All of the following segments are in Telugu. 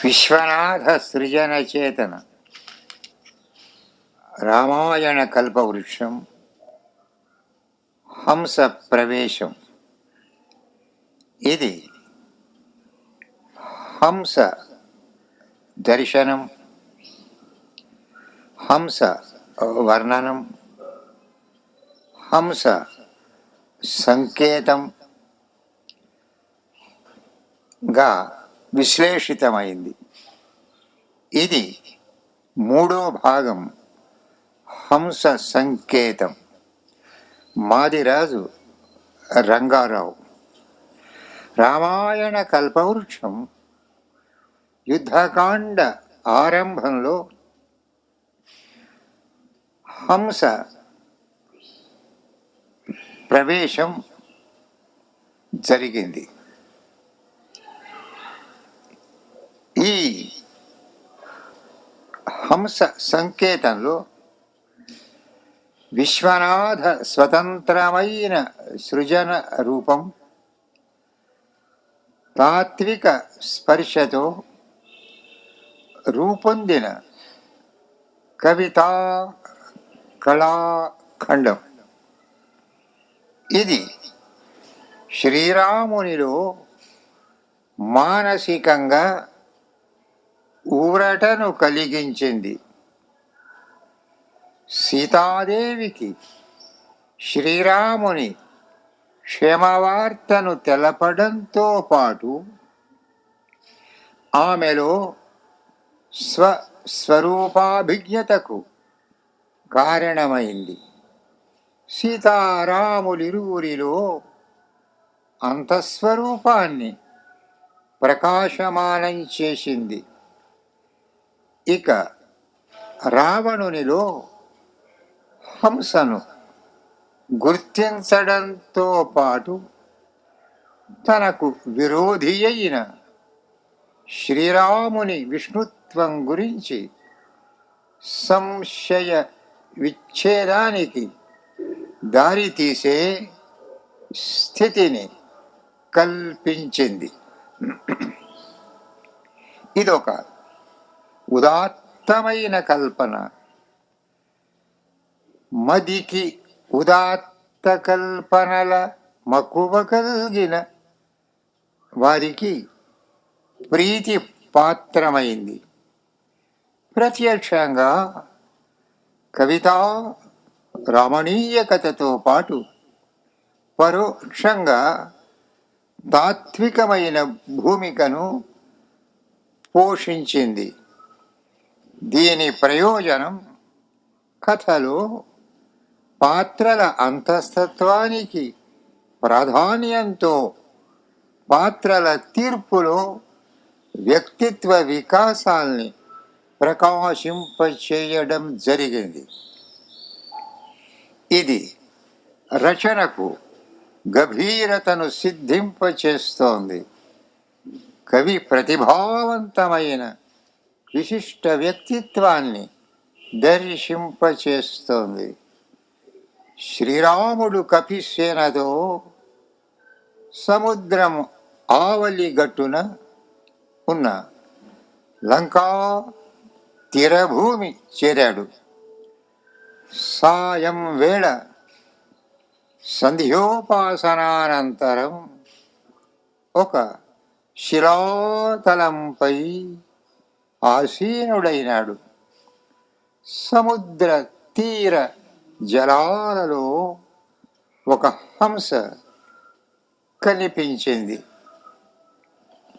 విశ్వనాథ సృజన చేతన రామాయణ కల్పవృక్షం హంస ప్రవేశం. ఇది హంస దర్శనం, హంస వర్ణనం, హంస సంకేతంగా విశ్లేషితమైంది. ఇది మూడో భాగం. హంస సంకేతం. మాదిరాజు రంగారావు. రామాయణ కల్పవృక్షం యుద్ధకాండ ఆరంభంలో హంస ప్రవేశం జరిగింది. ఈ హంస సంకేతంలో విశ్వనాథ స్వతంత్రమైన సృజన రూపం, తాత్విక స్పర్శతో రూపొందిన కవితా కళాఖండం. ఇది శ్రీరామునిలో మానసికంగా ఊరటను కలిగించింది. సీతాదేవికి శ్రీరాముని క్షేమవార్తను తెలపడంతో పాటు ఆమెలో స్వరూపాభిజ్ఞతకు కారణమైంది. సీతారాములిరువురిలో అంతఃస్వరూపాన్ని ప్రకాశమానం చేసింది. ఇక రావణునిలో హంసను గుర్తించడంతో పాటు తనకు విరోధి అయిన శ్రీరాముని విష్ణుత్వం గురించి సంశయ విచ్ఛేదానికి దారితీసే స్థితిని కల్పించింది. ఇదొక ఉదాత్తమైన కల్పన. మదికి ఉదాత్త కల్పనల మక్కువ కలిగిన వారికి ప్రీతి పాత్రమైంది. ప్రత్యక్షంగా కవితా రమణీయకథతో పాటు పరోక్షంగా తాత్వికమైన భూమికను పోషించింది. దీని ప్రయోజనం కథలో పాత్రల అంతస్తత్వానికి ప్రాధాన్యంతో పాత్రల తీర్పులో వ్యక్తిత్వ వికాసాల్ని ప్రకాశింపచేయడం జరిగింది. ఇది రచనకు గభీరతను సిద్ధింపచేస్తోంది. కవి ప్రతిభావంతమైన విశిష్ట వ్యక్తిత్వాన్ని దర్శింపచేస్తోంది. శ్రీరాముడు కపిసేనతో సముద్రం ఆవలి గట్టున ఉన్న లంకా తీరభూమి చేరాడు. సాయం వేళ సంధ్యోపాసనానంతరం ఒక శిలాతలంపై ఆసీనుడైనాడు. సముద్ర తీర జలాలలో ఒక హంస కనిపించింది.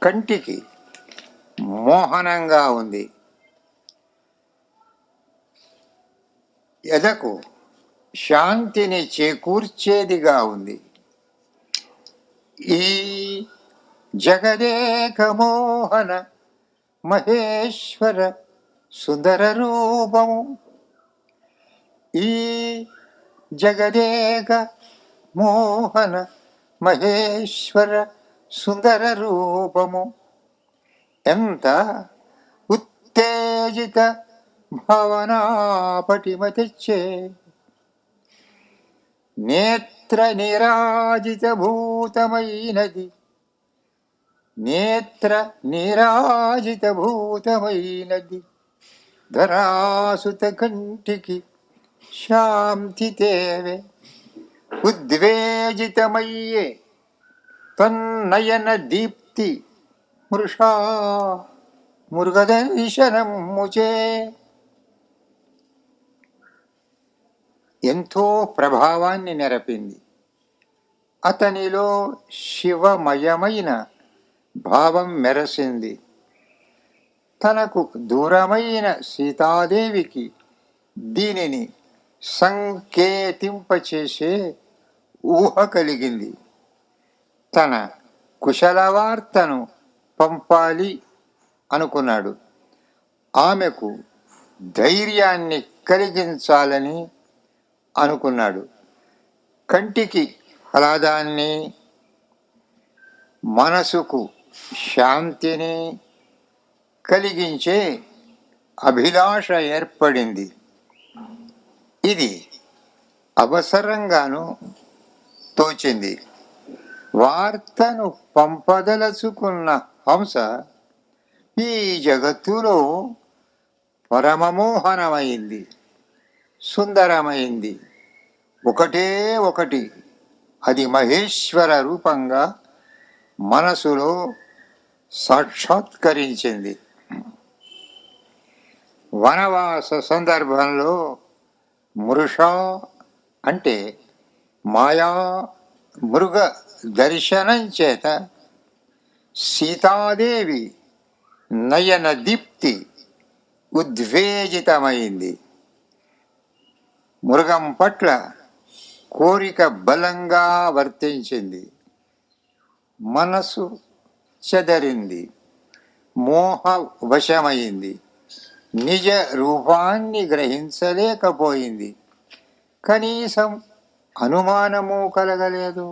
కంటికి మోహనంగా ఉంది. ఎదకు శాంతిని చేకూర్చేదిగా ఉంది. ఈ జగదేక మోహన మహేశ్వర సుందర రూపము, ఈ జగదేక మోహన మహేశ్వర సుందర రూపము ఎంత ఉత్తేజిత భావనా పటిమ తెచ్చే, నేత్ర నిరాజిత భూతమైనది నేత్ర నీరాజితభూతమైనది ధరాసుత కంటికి శాంతి తేవే ఉద్వేజితమయ్యే తన్నయన దీప్తి మృషా మృగదర్శనముచే ఎంతో ప్రభావాన్ని నెరపింది. అతనిలో శివమయమైన భావం మెరసింది. తనకు దూరమైన సీతాదేవికి దీనిని సంకేతింపచేసే ఊహ కలిగింది. తన కుశలవార్తను పంపాలి అనుకున్నాడు. ఆమెకు ధైర్యాన్ని కలిగించాలని అనుకున్నాడు. కంటికి ఆహ్లాదాన్ని, మనసుకు శాంతిని కలిగించే అభిలాష ఏర్పడింది. ఇది అవసరంగాను తోచింది. వార్తను పంపదలుచుకున్న హంస ఈ జగత్తులో పరమమోహనమైంది, సుందరమైంది. ఒకటే ఒకటి, అది మహేశ్వర రూపంగా మనసులో సాక్షాత్కరించింది. వనవాస సందర్భంలో మృష అంటే మాయా మృగ దర్శనం చేత సీతాదేవి నయన దీప్తి ఉద్వేజితమైంది. మృగం పట్ల కోరిక బలంగా వర్తించింది. మనసు చెదరింది, మోహ వశమైంది. నిజ రూపాన్ని గ్రహించలేకపోయింది. కనీసం అనుమానము కలగలేదు.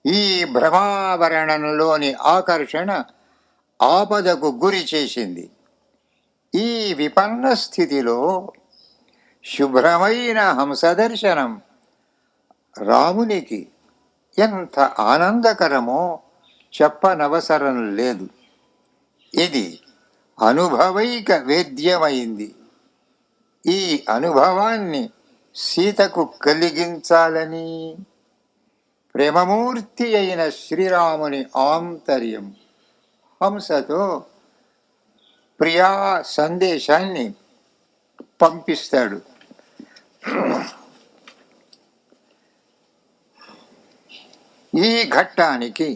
ఈ భ్రమావరణంలోని ఆకర్షణ ఆపదకు గురి చేసింది. ఈ విపన్న స్థితిలో శుభ్రమైన హంసదర్శనం రామునికి ఎంత ఆనందకరమో చెప్పనవసరం లేదు. ఇది అనుభవైక వేద్యమైంది. ఈ అనుభవాన్ని సీతకు కలిగించాలని ప్రేమమూర్తి అయిన శ్రీరాముని ఆంతర్యం హంసతో ప్రియా సందేశాన్ని పంపిస్తాడు. ఈ ఘట్టానికి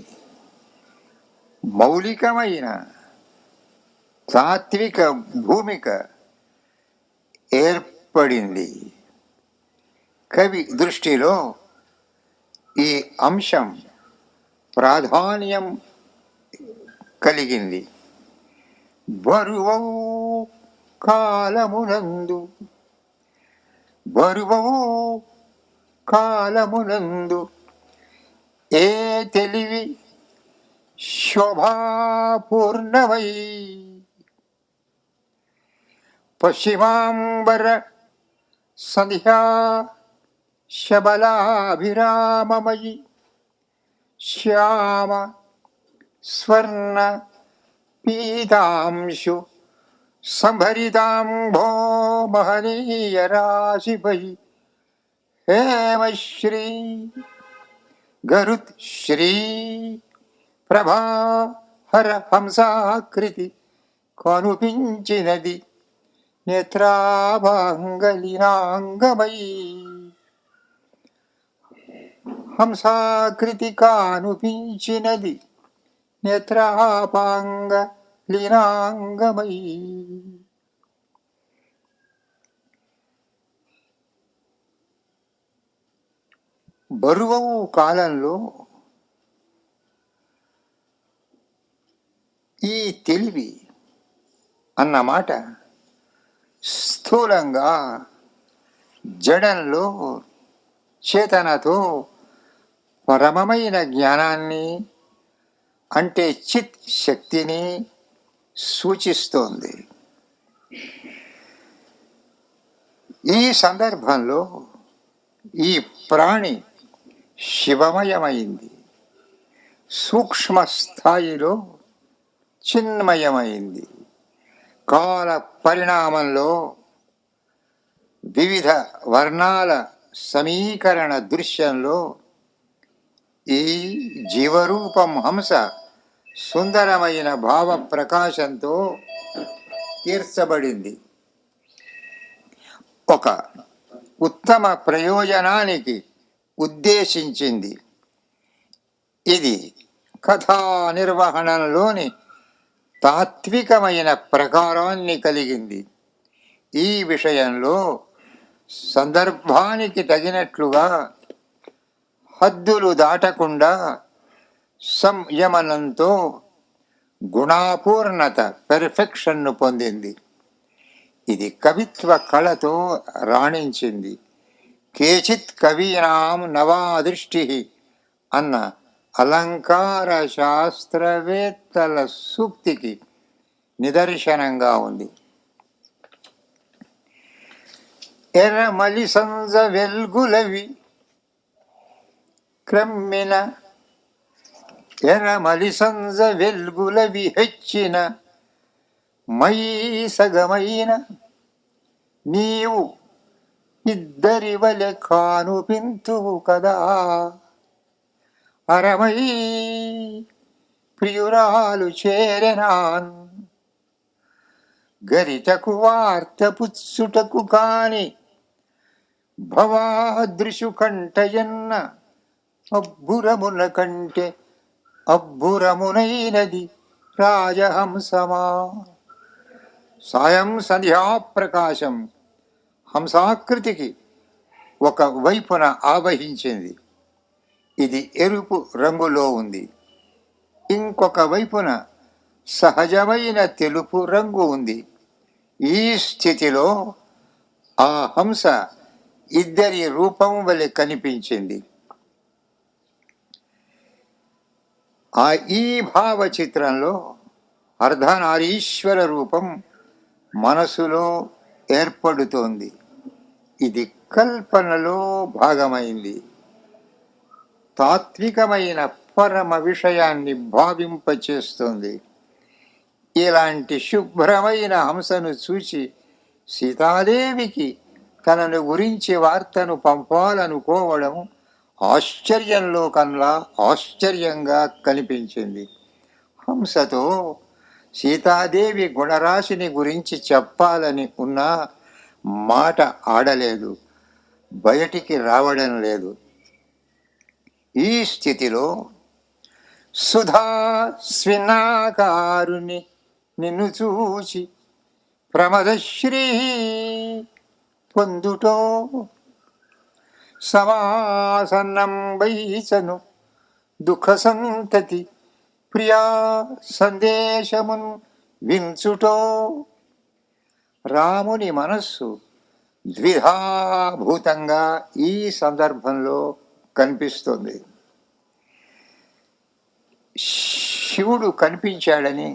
మౌలికమైన తాత్విక భూమిక ఏర్పడింది. కవి దృష్టిలో ఈ అంశం ప్రాధాన్యం కలిగింది. బరువవు కాలమునందు, బరువవు కాలమునందు ఏ తెలివి శోభాపూర్ణమై పశ్చిమాంబర సంధ్యా శబలాభిరామమయి శ్యామ స్వర్ణ పీతాంశు సంభరితాంభో మహనీయ రాశిపై హేమశ్రీ గరుత్ శ్రీ ప్రభాహర హంసాకృతి కనుపించినది నేత్రాభాంగలీనాంగమయీ. హంసాకృతి కానుపించినది నేత్రాపాంగ లీనాంగమయీ. బరువవు కాలంలో ఈ తెలివి అన్నమాట స్థూలంగా జడంలో చేతనతో పరమమైన జ్ఞానాన్ని అంటే చిత్ శక్తిని సూచిస్తోంది. ఈ సందర్భంలో ఈ ప్రాణి శివమయమైంది. సూక్ష్మ స్థాయిలో చిన్మయమైంది. కాల పరిణామంలో వివిధ వర్ణాల సమీకరణ దృశ్యంలో ఈ జీవరూపం హంస సుందరమైన భావ ప్రకాశంతో తీర్చబడింది. ఒక ఉత్తమ ప్రయోజనానికి ఉద్దేశించింది. ఇది కథా నిర్వహణలోని తాత్వికమైన ప్రకారాన్ని కలిగింది. ఈ విషయంలో సందర్భానికి తగినట్లుగా హద్దులు దాటకుండా సంయమనంతో గుణాపూర్ణత పెర్ఫెక్షన్ను పొందింది. ఇది కవిత్వ కళతో రాణించింది. కేచిత్ కవీనాం నవాదృష్టి అన్న అలంకార శాస్త్రవేత్తల సూక్తికి నిదర్శనంగా ఉంది. ఎర్రమలి సంజ వెల్గులవి క్రమ్మిన ఎర్రమలి సంజ వెల్గులవి హెచ్చిన మై సగమైన నీవు ఇద్దరి వలె కానుపింతువు కదా. అరమై ప్రియురాలు చేరెనాన్ గరిటకు వార్త పుచ్చుటకు కాని భవాదృశు కంటయన్న అబ్బురమున కంటే అబ్బురమునైనది రాజహంసమా. సాయం సంధ్యాప్రకాశం హంసాకృతికి ఒక వైపున ఆవహించింది. ఇది ఎరుపు రంగులో ఉంది. ఇంకొక వైపున సహజమైన తెలుపు రంగు ఉంది. ఈ స్థితిలో ఆ హంస ఇద్దరి రూపం వలె కనిపించింది. ఈ భావ చిత్రంలో అర్ధనారీశ్వర రూపం మనసులో ఏర్పడుతోంది. ఇది కల్పనలో భాగమైంది. తాత్వికమైన పరమ విషయాన్ని భావింపచేస్తుంది. ఇలాంటి శుభ్రమైన హంసను చూచి సీతాదేవికి తనను గురించి వార్తను పంపాలనుకోవడం ఆశ్చర్యంలో కన్నా ఆశ్చర్యంగా కనిపించింది. హంసతో సీతాదేవి గుణరాశిని గురించి చెప్పాలని ఉన్న మాట ఆడలేదు, బయటికి రావడం లేదు. ఈ స్థితిలో సుధా స్వినాకారుని నిన్ను చూచి ప్రమదశ్రీ పొందుటో సమాసన్నం వైచను దుఃఖ సంతతి ప్రియా సందేశమున్ వించుటో. రాముని మనస్సు ద్విధాభూతంగా ఈ సందర్భంలో కనిపిస్తుంది. శివుడు కనిపించాడని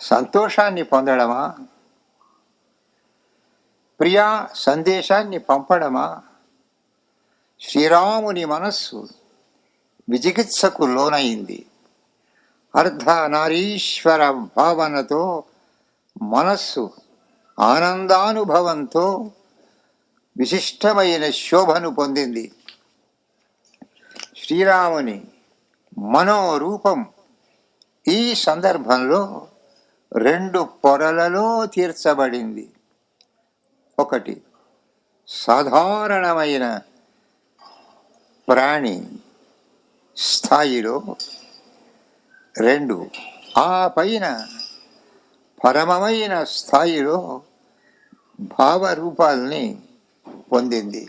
సంతోషాన్ని పొందడమా, ప్రియా సందేశాన్ని పంపడమా? శ్రీరాముని మనస్సు విజిగిత్సకు లోనైంది. అర్ధనారీశ్వర భావనతో మనస్సు ఆనందానుభవంతో విశిష్టమైన శోభను పొందింది. శ్రీరాముని మనోరూపం ఈ సందర్భంలో రెండు పొరలలో తీర్చబడింది. ఒకటి సాధారణమైన ప్రాణి స్థాయిలో, రెండు ఆ పైన పరమమైన స్థాయిలో భావరూపాల్ని పొందింది.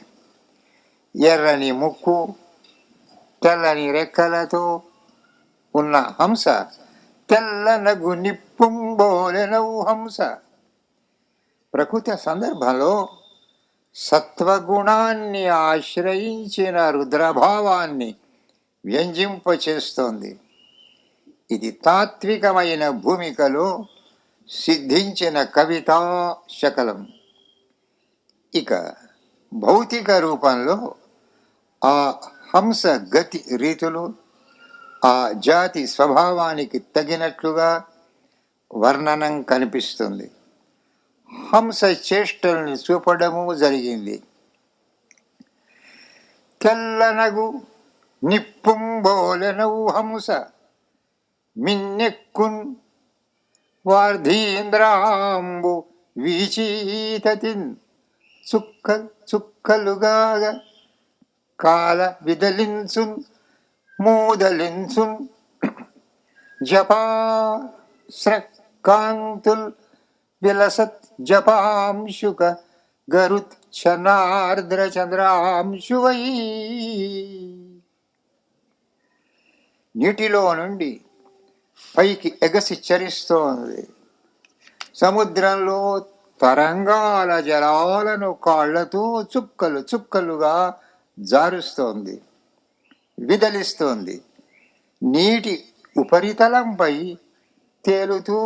ఎర్రని ముక్కు, తెల్లని రెక్కలతో ఉన్న హంస తెల్లనగు నిప్పుంబోలెనవు హంస. ప్రకృతి సందర్భంలో సత్వగుణాన్ని ఆశ్రయించిన రుద్రభావాన్ని వ్యంజింపచేస్తోంది. ఇది తాత్వికమైన భూమికలో సిద్ధించిన కవితా శకలం. ఇక భౌతిక రూపంలో ఆ హంస గతి రీతులు ఆ జాతి స్వభావానికి తగినట్లుగా వర్ణనం కనిపిస్తుంది. హంస చేష్టల్ని చూపడము జరిగింది. తెల్లనగు నిప్పుంబోలెనవు హంస మిన్నెక్కున్ వార్ధీంద్రాంబు వీచీతతిన్ చుక్కలుగా కాల విదలించున్ మూదలించున్ జపా స్రక్కాంతుల్ విలసత్ జపాంశుక గరుత్ చనార్ద్ర చంద్రాంశువై. నీటిలో నుండి పైకి ఎగసి చరిస్తోంది. సముద్రంలో తరంగాల జలాలను కాళ్లతో చుక్కలు చుక్కలుగా జారుస్తోంది, విదలిస్తోంది. నీటి ఉపరితలంపై తేలుతూ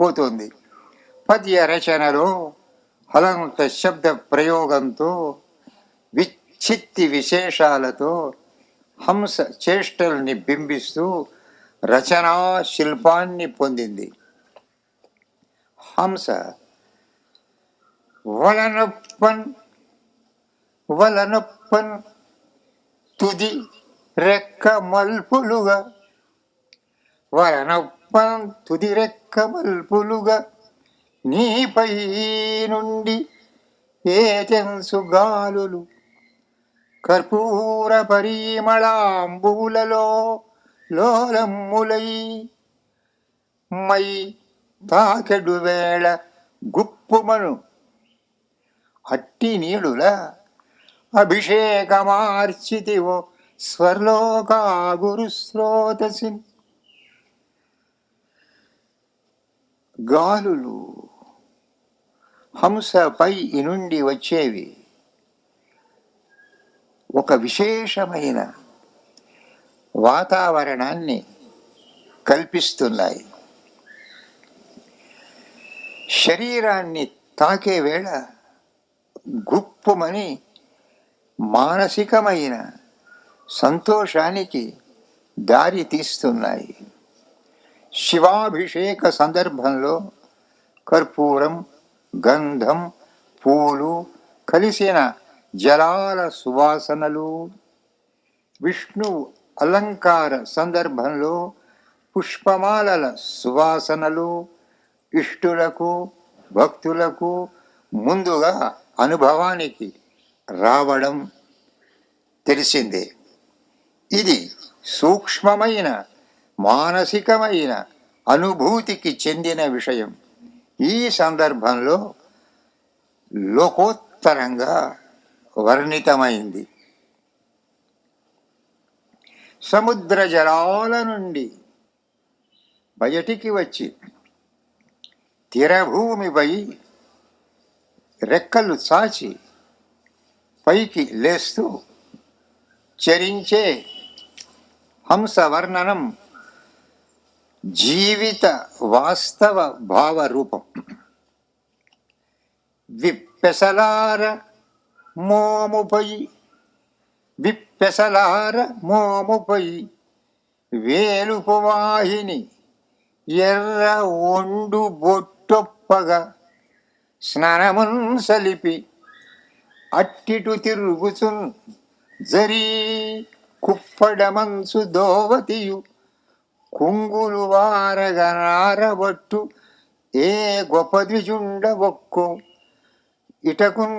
పోతుంది. పద్య రచనలో హలంత శబ్ద ప్రయోగంతో, విచ్చిత్తి విశేషాలతో హంస చేష్టల్ని బింబిస్తూ రచనా శిల్పాన్ని పొందింది. హంస వలనొప్పన్ వలనొప్పన్ తుది రెక్క మల్పులుగా, వలనొప్పన్ తుది రెక్క మల్పులుగా నీపై నుండి ఏతెన్సు గాలులు కర్పూర పరిమళాంబూలలో లోలమ్ములై మై తాకెడు వేళ గుప్పుమను అట్టి నీడుల అభిషేకమార్చితివో స్వర్లోకా గురుస్రోతసిన్. గాలులు హంసపై నుండి వచ్చేవి ఒక విశేషమైన వాతావరణాన్ని కల్పిస్తున్నాయి. శరీరాన్ని తాకే వేళ గుప్పుమని మానసికమైన సంతోషానికి దారి తీస్తున్నాయి. శివాభిషేక సందర్భంలో కర్పూరం, గంధం, పూలు కలిసిన జలాల సువాసనలు, విష్ణువు అలంకార సందర్భంలో పుష్పమాలల సువాసనలు ఇష్టులకు, భక్తులకు ముందుగా అనుభవానికి రావడం తెలిసిందే. ఇది సూక్ష్మమైన మానసికమైన అనుభూతికి చెందిన విషయం. ఈ సందర్భంలో లోకోత్తరంగా వర్ణితమైంది. సముద్ర జలాల నుండి బయటికి వచ్చి తీరభూమిపై రెక్కలు చాచి పైకి లేస్తూ చరించే హంస వర్ణనం జీవిత వాస్తవ భావరూపం. విప్పెసలార మోముపై విప్పెసలార మోముపై వేలుపు వాహిని ఎర్ర ఒండు బొట్టొప్పగా స్నానమున్ సలిపి అట్టిటు తిరుగుచున్ జరీ కుప్పడమంచు దోవతియు కుంగులు వారగనారబట్టు ఏ గొప్ప ద్విజుండ ఒక్కో ఇటకున్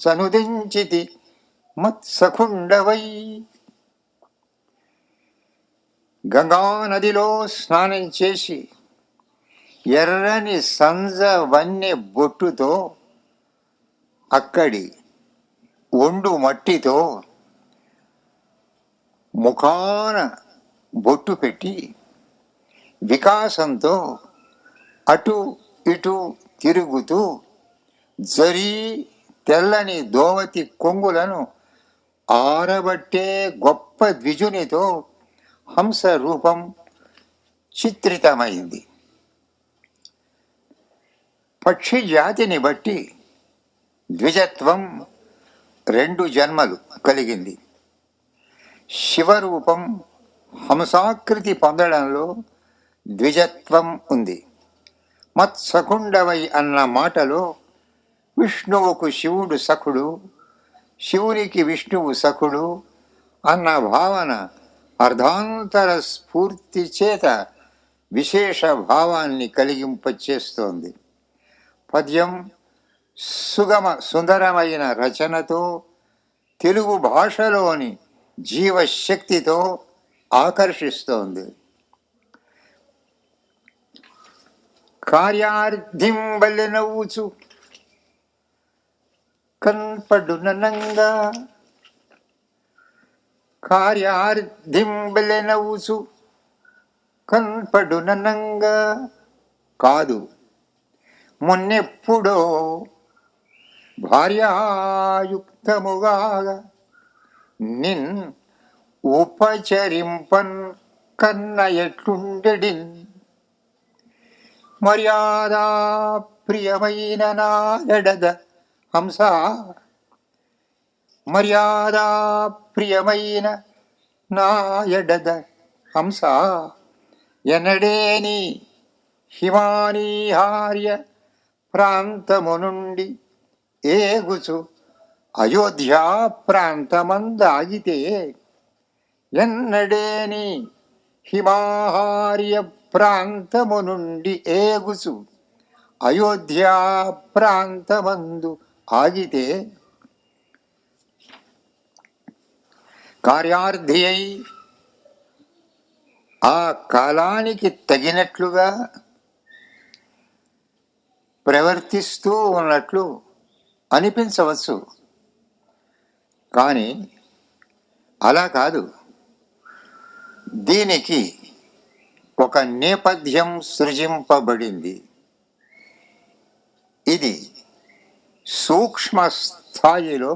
సనుదించితి మత్సఖుండవై. గంగానదిలో స్నానం చేసి ఎర్రని సంజ వన్నె బొట్టుతో, అక్కడి ఒండు మట్టితో ముఖాన బొట్టు పెట్టి వికాసంతో అటు ఇటు తిరుగుతూ జరీ తెల్లని దోవతి కొంగులను ఆరబట్టే గొప్ప ద్విజునితో హంస రూపం చిత్రితమైంది. పక్షి జాతిని బట్టి ద్విజత్వం 2 జన్మలు కలిగింది. శివరూపం హంసాకృతి పొందడంలో ద్విజత్వం ఉంది. మత్సకుండవై అన్న మాటలో విష్ణువుకు శివుడు సఖుడు, శివునికి విష్ణువు సఖుడు అన్న భావన అర్ధాంతర స్ఫూర్తి చేత విశేష భావాన్ని కలిగింపచేస్తోంది. పద్యం సుందరమైన రచనతో, తెలుగు భాషలోని జీవశక్తితో ఆకర్షిస్తోంది. కార్యార్థిం బల్లె నవ్వుచు కన్పడునంగా, కార్యార్థిం బల్లె నవ్వుచు కన్పడునంగా కాదు, మున్నెప్పుడో భార్యాయుక్తముగా నిన్ ఉపచరింపన్ కన్న ఎట్లుండెడిన్, మర్యాదా ప్రియమైన నా ఎడద హంస, మర్యాదా ప్రియమైన నా ఎడద హంస, ఎనడేని హిమానీహార్య ప్రాంతము నుండి ఏగుచు అయోధ్యా ప్రాంతమందాగితే, ఎన్నడేని హిమాహార్య ప్రాంతము నుండి ఏగుచు అయోధ్యా ప్రాంతమందు ఆగితే, కార్యార్థి అయి ఆ కాలానికి తగినట్లుగా ప్రవర్తిస్తూ ఉన్నట్లు అనిపించవచ్చు. కానీ అలా కాదు. దీనికి ఒక నేపథ్యం సృజింపబడింది. ఇది సూక్ష్మ స్థాయిలో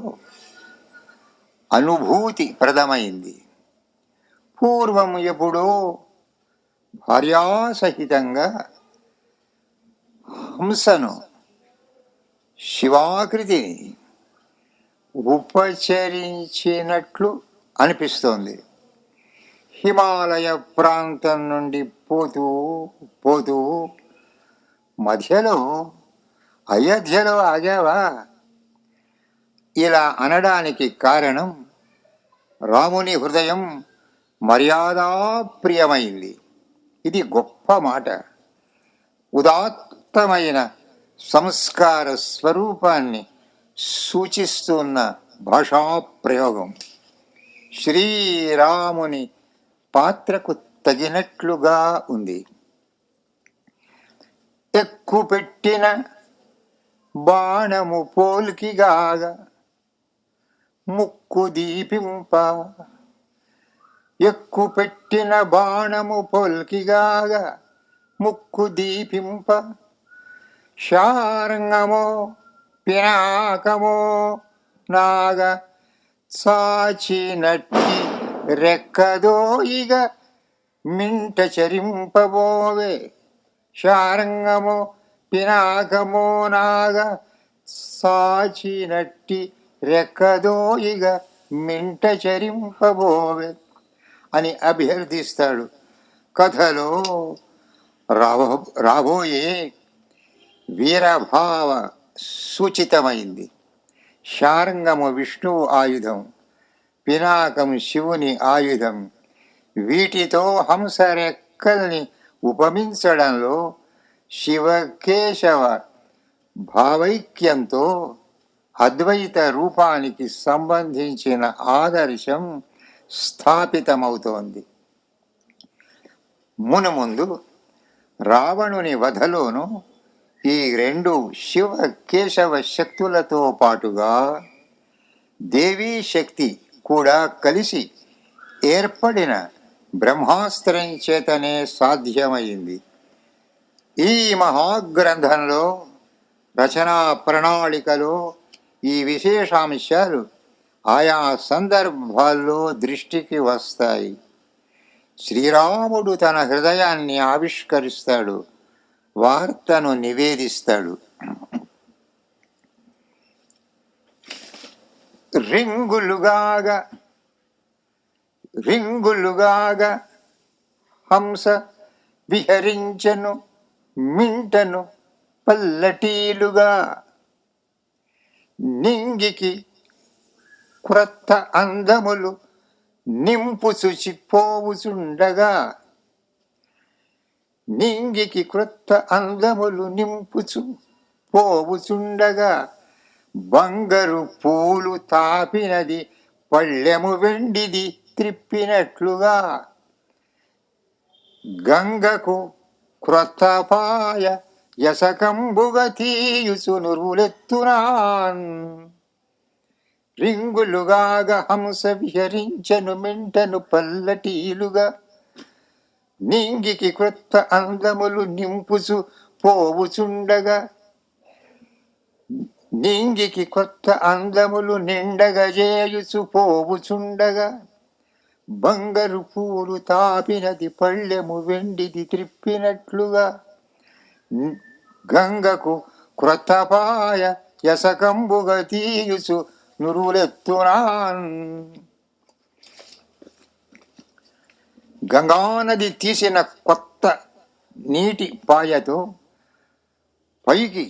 అనుభూతి ప్రదమైంది. పూర్వం ఎప్పుడో భార్యాసహితంగా హంసను, శివాకృతిని ఉపచరించినట్లు అనిపిస్తోంది. హిమాలయ ప్రాంతం నుండి పోతూ పోతూ మధ్యలో అయోధ్యలో ఆగావా? ఇలా అనడానికి కారణం రాముని హృదయం మర్యాదాప్రియమైంది. ఇది గొప్ప మాట. ఉదాత్తమైన సంస్కార స్వరూపాన్ని సూచిస్తున్న భాషాప్రయోగం. శ్రీరాముని పాత్రకు తగినట్లుగా ఉంది. ఎక్కుపెట్టిన బాణము పోల్కిగాగ ముక్కు దీపింప, ఎక్కుపెట్టిన బాణము పోల్కిగాగ ముక్కు దీపింప, శారంగమో పినాకమో నాగ చాచినట్టి రెక్కదోయిగ మింట చరింపబోవే, శారంగమో పినాకమో నాగ సాచినట్టి రెక్కదోయిగ మింట చరింపబోవే అని అభ్యర్థిస్తాడు. కథలో రాబోయే వీరభావ సూచితమైంది. శారంగము విష్ణువు ఆయుధం, పినాకం శివుని ఆయుధం. వీటితో హంస రెక్కల్ని ఉపమించడంలో శివకేశవ భావైక్యంతో అద్వైత రూపానికి సంబంధించిన ఆదర్శం స్థాపితమవుతోంది. మునుముందు రావణుని వధలోను ఈ రెండు శివ కేశవ శక్తులతో పాటుగా దేవీ శక్తి కూడా కలిసి ఏర్పడిన బ్రహ్మాస్త్రం చేతనే సాధ్యమైంది. ఈ మహాగ్రంథంలో రచనా ప్రణాళికలో ఈ విశేషాంశాలు ఆయా సందర్భాల్లో దృష్టికి వస్తాయి. శ్రీరాముడు తన హృదయాన్ని ఆవిష్కరిస్తాడు, వార్తను నివేదిస్తాడు. రింగులుగాగా రింగులుగాగా హంస విహరించను మింటను పల్లటీలుగా. నింగికి క్రొత్త అందములు నింపుచుచిపోవుచుండగా, నింగికి క్రొత్త అందములు నింపుచు పోవుచుండగా, బంగారు పూలు తాపినది పళ్ళెము వెండిది త్రిప్పినట్లుగా. గంగకు క్రొత్త పాయ యసకంబుగ తీయుచు నురులెత్తునాన్. రింగులుగాగా హంస విహరించను మింటను పల్లటీలుగా, నింగికి క్రొత్త అందములు నింపుచు పోవుచుండగా, నింగికి కొత్త అందములు నిండగజేయుచు పోవుచుండగా, బంగారు పూలు తాపినది పళ్ళెము వెండిది త్రిప్పినట్లుగా. గంగకు క్రొత్త పాయ యసకంబుగ తీయుచు నురులెత్తునాన్. గంగానది తీసిన కొత్త నీటి పాయతో పైకి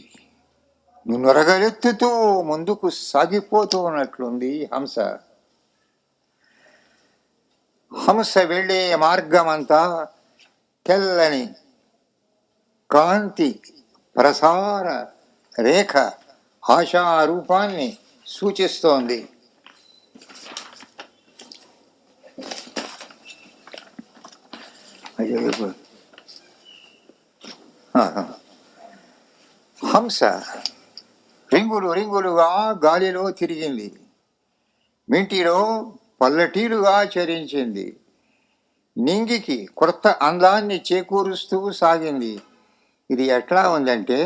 నొరగలెత్తుతూ ముందుకు సాగిపోతూ ఉన్నట్లుంది హంస. హంస వెళ్ళే మార్గమంతా తెల్లని కాంతి ప్రసార రేఖ ఆశారూపాన్ని సూచిస్తోంది. హంస రింగులు రింగులుగా గాలిలో తిరిగింది, మింటిలో పల్లటీలుగా చరించింది, నింగికి కొత్త అందాన్ని చేకూరుస్తూ సాగింది. ఇది ఎట్లా ఉందంటే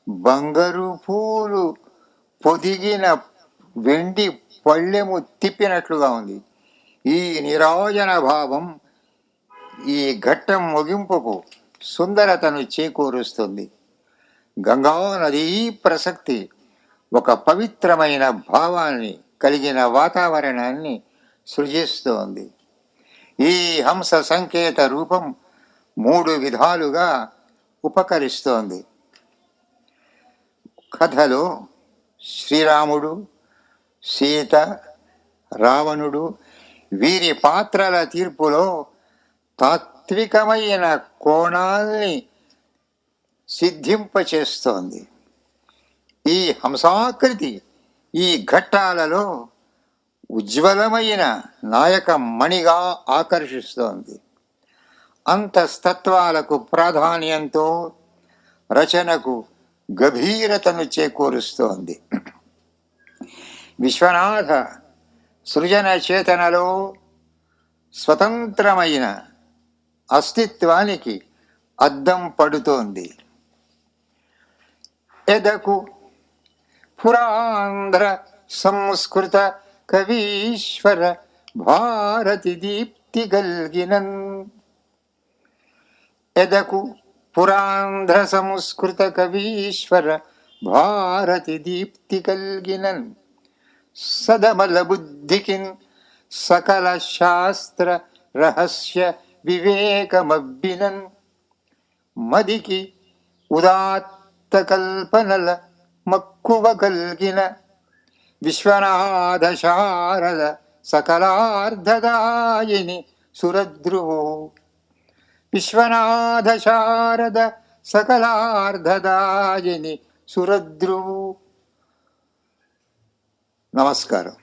బంగారు పూలు పొదిగిన వెండి పళ్ళెము తిప్పినట్లుగా ఉంది. ఈ నిరాజన భావం ఈ ఘట్టం ముగింపుకు సుందరతను చేకూరుస్తుంది. గంగా నదీ ప్రసక్తి ఒక పవిత్రమైన భావాన్ని కలిగిన వాతావరణాన్ని సృజిస్తోంది. ఈ హంస సంకేత రూపం 3 విధాలుగా ఉపకరిస్తోంది. కథలో శ్రీరాముడు, సీత, రావణుడు వీరి పాత్రల తీర్పులో తాత్వికమైన కోణాల్ని సిద్ధింపచేస్తోంది. ఈ హంసాకృతి ఈ ఘట్టాలలో ఉజ్వలమైన నాయక మణిగా ఆకర్షిస్తోంది. అంతస్తత్వాలకు ప్రాధాన్యంతో రచనకు గభీరతను చేకూరుస్తోంది. విశ్వనాథ సృజన చేతనలో స్వతంత్రమైన అస్తిత్వానికి అద్దం పడుతోంది. ఎదకు పురాంధ్ర సంస్కృత కవీశ్వర భారతి దీప్తి గల్గినన్. ఎదకు పురాంధ్ర సంస్కృత కవీశ్వర భారతి దీప్తి గల్గినన్. సదమల బుద్ధికిన్ సకల శాస్త్ర రహస్య వివేకమబ్బినన్. మదికి ఉదాత్త కల్పనల మక్కువ కలిగిన విశ్వనాథ శారద సకలార్ధదాయిని సురద్రువు. విశ్వనాథ శారద సకలార్ధదాయిని సురద్రువు. నమస్కారం.